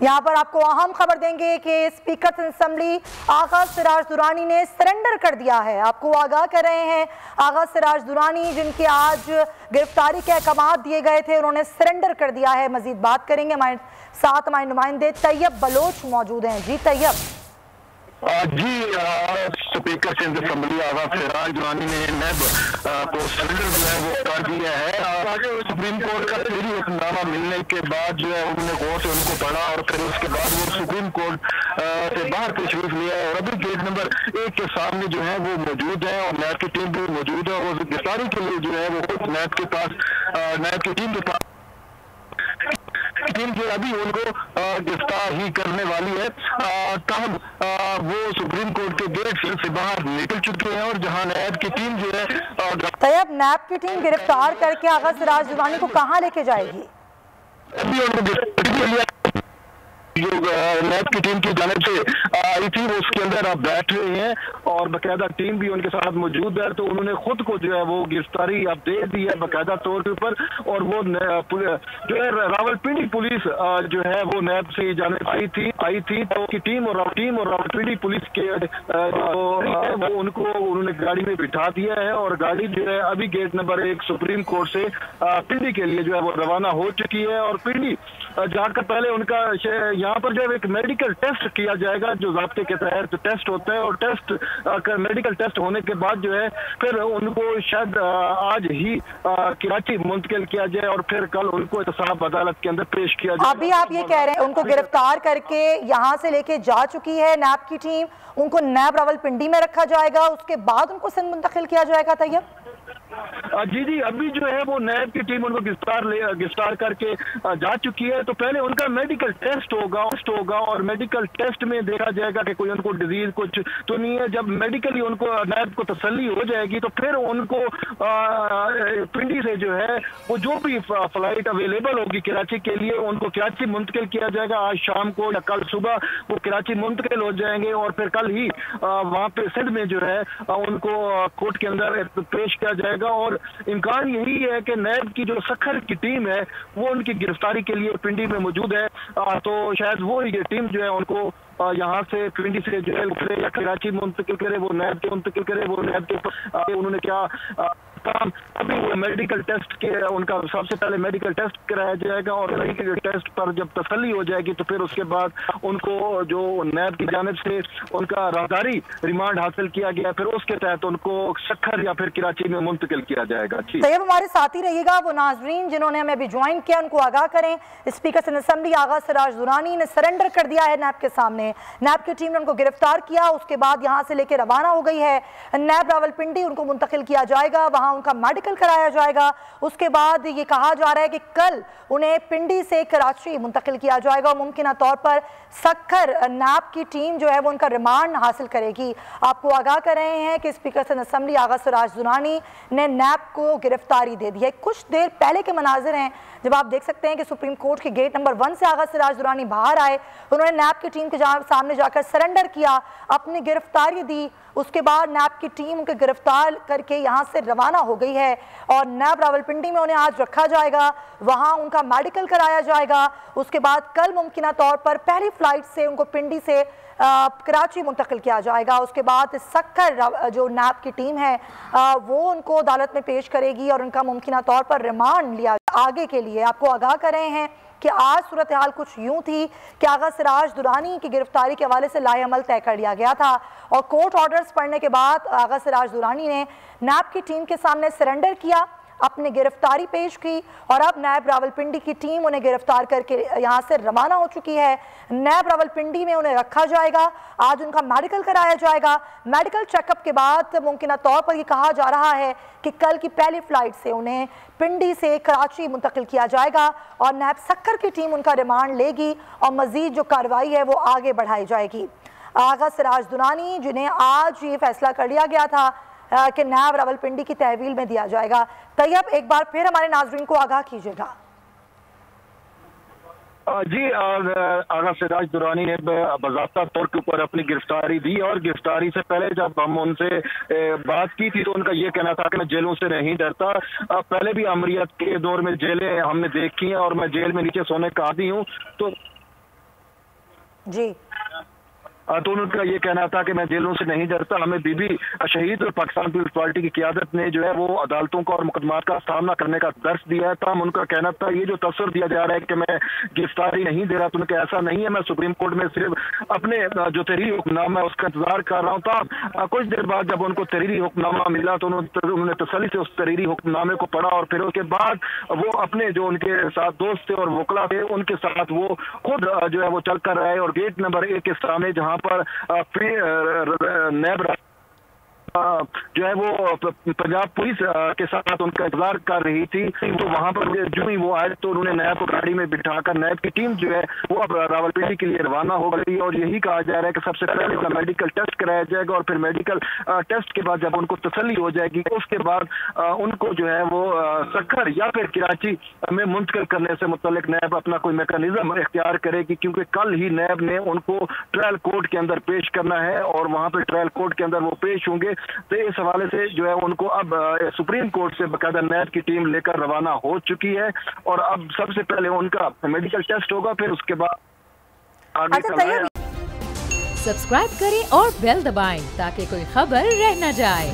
यहाँ पर आपको अहम खबर देंगे कि स्पीकर असेंबली आगा सिराज दुरानी ने सरेंडर कर दिया है। आपको आगाह कर रहे हैं, आगा सिराज दुरानी जिनके आज गिरफ्तारी के अहकाम दिए गए थे, उन्होंने सरेंडर कर दिया है। मजीद बात करेंगे, हमारे साथ हमारे नुमाइंदे तैयब बलोच मौजूद हैं। जी तैयब। जी, स्पीकर सिंध असेंबली आगा सिराज दुरानी ने नैब को सरेंडर जो है वो कर दिया है। सुप्रीम कोर्ट का फिर हुक्मनामा मिलने के बाद जो है उन्होंने कोर्ट से उनको पढ़ा और फिर उसके बाद वो सुप्रीम कोर्ट से बाहर तशरीफ लिया है और अभी गेट नंबर 1 के सामने जो है वो मौजूद है और नैब की टीम भी मौजूद है और गिरफ्तारी के लिए जो है वो नैब की टीम के पास जो अभी उनको गिरफ्तार ही करने वाली है। तब वो सुप्रीम कोर्ट के गेट से बाहर निकल चुके हैं और जहां नैब की टीम जो है तैयब, नैब की टीम गिरफ्तार करके आगा सिराज दुरानी को कहां लेके जाएगी? अभी उनको जो नैब की टीम की जानिब से आई थी वो उसके अंदर आप बैठ रहे हैं और बाकायदा टीम भी उनके साथ मौजूद है, तो उन्होंने खुद को जो है वो गिरफ्तारी आप दे दी है बाकायदा तौर के ऊपर। और वो जो है रावलपिंडी पुलिस जो है वो नैब से जानिब आई थी तो की टीम और रावलपिंडी पुलिस के वो उनको उन्होंने गाड़ी में बिठा दिया है और गाड़ी जो है अभी गेट नंबर 1 सुप्रीम कोर्ट से पिंडी के लिए जो है वो रवाना हो चुकी है। और पिंडी जाकर पहले उनका यहाँ पर जो एक मेडिकल टेस्ट किया जाएगा जो ज़ाब्ते के तहत टेस्ट होता है और मेडिकल टेस्ट होने के बाद जो है फिर उनको शायद आज ही कराची मुंतकिल किया जाए और फिर कल उनको एहतसाब अदालत के अंदर पेश किया जाए। अभी आप ये कह रहे हैं उनको गिरफ्तार करके यहाँ से लेके जा चुकी है नैब की टीम, उनको नैब रावलपिंडी में रखा जाएगा, उसके बाद उनको सिंध मुंतकिल किया जाएगा। तैयब जी, अभी जो है वो नैब की टीम उनको गिरफ्तार करके जा चुकी है। तो पहले उनका मेडिकल टेस्ट होगा और मेडिकल टेस्ट में देखा जाएगा कि कोई उनको डिजीज कुछ तो नहीं है। जब मेडिकली उनको नैब को तसल्ली हो जाएगी तो फिर उनको पिंडी से जो है वो जो भी फ्लाइट अवेलेबल होगी कराची के लिए उनको कराची मुंतकिल किया जाएगा। आज शाम को या कल सुबह वो कराची मुंतकिल हो जाएंगे और फिर कल ही वहाँ पे सिंध में जो है उनको कोर्ट के अंदर पेश किया जाएगा। और इम्कान यही है कि नैब की जो सखर की टीम है वो उनकी गिरफ्तारी के लिए पिंडी में मौजूद है। तो शायद वो ये टीम जो है उनको यहाँ से पिंडी से जो है या कराची मुंतकिल करे, वो नैब के मुंतकिल करे। वो नैब के उन्होंने क्या काम अभी मेडिकल टेस्ट के उनका सबसे पहले मेडिकल टेस्ट कराया जाएगा और मेडिकल टेस्ट पर जब तसल्ली हो जाएगी तो फिर उसके बाद उनको जो नैब की जानिब से उनका राहदारी रिमांड हासिल किया गया फिर उसके तहत उनको सखर या फिर कराची में मुंतकिल किया जाएगा। तैयब हमारे साथ ही रहिएगा। वो नाजरीन जिन्होंने हमें अभी ज्वाइन किया उनको आगाह करें, स्पीकर सिंध असेंबली आगा सिराज दुरानी ने सरेंडर कर दिया है नैब के सामने। नैब की टीम ने उनको गिरफ्तार किया, उसके बाद यहाँ से लेकर रवाना हो गई है नैब रावलपिंडी। उनको मुंतकिल किया जाएगा, वहाँ उनका मेडिकल कराया जाएगा। उसके बाद ये कहा जा रहा है कि कल उन्हें पिंडी से कराची मुंतकिल किया जाएगा और मुमकिन तौर पर सखर नैब की टीम जो है वो उनका रिमांड हासिल करेगी। आपको आगाह कर रहे हैं कि स्पीकर सिंध असेंबली आगा सिराज दुरानी ने नैब को गिरफ्तारी दे दी है। कुछ देर पहले के मनाजिर हैं जब आप देख सकते हैं कि सुप्रीम कोर्ट के गेट नंबर 1 से आगा सिराज दुरानी बाहर आए, उन्होंने नैब की टीम के सामने जाकर सरेंडर किया, अपनी गिरफ्तारी दी। उसके बाद नैब की टीम उनको गिरफ्तार करके यहाँ से रवाना हो गई है और नैब रावलपिंडी में उन्हें आज रखा जाएगा, वहाँ उनका मेडिकल कराया जाएगा। उसके बाद कल मुमकिन तौर पर पहली फ्लाइट से उनको पिंडी से कराची मुंतकिल किया जाएगा। उसके बाद सखर जो नैब की टीम है वो उनको अदालत में पेश करेगी और उनका मुमकिन तौर पर रिमांड लिया आगे के लिए। आपको आगाह कर रहे हैं कि आज सूरत हाल कुछ यूं थी कि आगा सिराज दुरानी की गिरफ्तारी के हवाले से लाएअमल तय कर लिया गया था और कोर्ट ऑर्डर्स पढ़ने के बाद आगा सिराज दुरानी ने नैब की टीम के सामने सरेंडर किया, अपनी गिरफ्तारी पेश की और अब नैब रावलपिंडी की टीम उन्हें गिरफ्तार करके यहाँ से रवाना हो चुकी है। नैब रावलपिंडी में उन्हें रखा जाएगा, आज उनका मेडिकल कराया जाएगा। मेडिकल चेकअप के बाद मुमकिन तौर पर यह कहा जा रहा है कि कल की पहली फ्लाइट से उन्हें पिंडी से कराची मुंतकिल किया जाएगा और नैब सखर की टीम उनका रिमांड लेगी और मजीद जो कार्रवाई है वो आगे बढ़ाई जाएगी। आगा सिराज दुरानी जिन्हें आज ये फैसला कर लिया गया था कि नैब रावलपिंडी की तहवील में दिया जाएगा। तैयब एक बार फिर हमारे नाजरीन को आगाह कीजिएगा। जी, आगा सिराज दुरानी ने बाज़ाब्ता तौर के ऊपर अपनी गिरफ्तारी दी और गिरफ्तारी से पहले जब हम उनसे बात की थी तो उनका ये कहना था कि मैं जेलों से नहीं डरता। पहले भी अमरीत के दौर में जेलें हमने देखी हैं और मैं जेल में नीचे सोने का आदी हूँ। तो जी। तो उनका ये कहना था कि मैं जेलों से नहीं डरता, हमें बीबी शहीद और पाकिस्तान पीपल्स पार्टी की क़यादत ने जो है वो अदालतों का और मुकदमात का सामना करने का दर्ज दिया है। तमाम उनका कहना था ये जो तस्वर दिया जा रहा है कि मैं गिरफ्तारी नहीं दे रहा, तो उनका ऐसा नहीं है, मैं सुप्रीम कोर्ट में सिर्फ अपने जो तहरीरी हुक्मनामा है उसका इंतजार कर रहा हूँ। तो कुछ देर बाद जब उनको तहरीरी हुक्मनामा मिला तो उन्होंने तसल्ली से उस तहरीरी हुक्मनामे को पढ़ा और फिर उसके बाद वो अपने जो उनके साथ दोस्त थे और वकला थे उनके साथ वो खुद जो है वो चल कर आए और गेट नंबर 1 के सामने जहां पर नैब जो है वो पंजाब पुलिस के साथ उनका इंतजार कर रही थी, तो वहां पर जो ही वो आए तो उन्होंने नैब को गाड़ी में बिठाकर नैब की टीम जो है वो अब रावलपिंडी के लिए रवाना हो गई और यही कहा जा रहा है कि सबसे पहले उनका मेडिकल टेस्ट कराया जाएगा और फिर मेडिकल टेस्ट के बाद जब उनको तसल्ली हो जाएगी उसके बाद उनको जो है वो सक्खर या फिर कराची में मुंतकिल करने से मुतल्लिक नैब अपना कोई मैकेनिज्म इख्तियार करेगी, क्योंकि कल ही नैब ने उनको ट्रायल कोर्ट के अंदर पेश करना है और वहां पर ट्रायल कोर्ट के अंदर वो पेश होंगे। तो इस हवाले से जो है उनको अब सुप्रीम कोर्ट से बाकायदा नैब की टीम लेकर रवाना हो चुकी है और अब सबसे पहले उनका मेडिकल टेस्ट होगा, फिर उसके बाद आगे सब्सक्राइब करें और बेल दबाएं ताकि कोई खबर रह न जाए।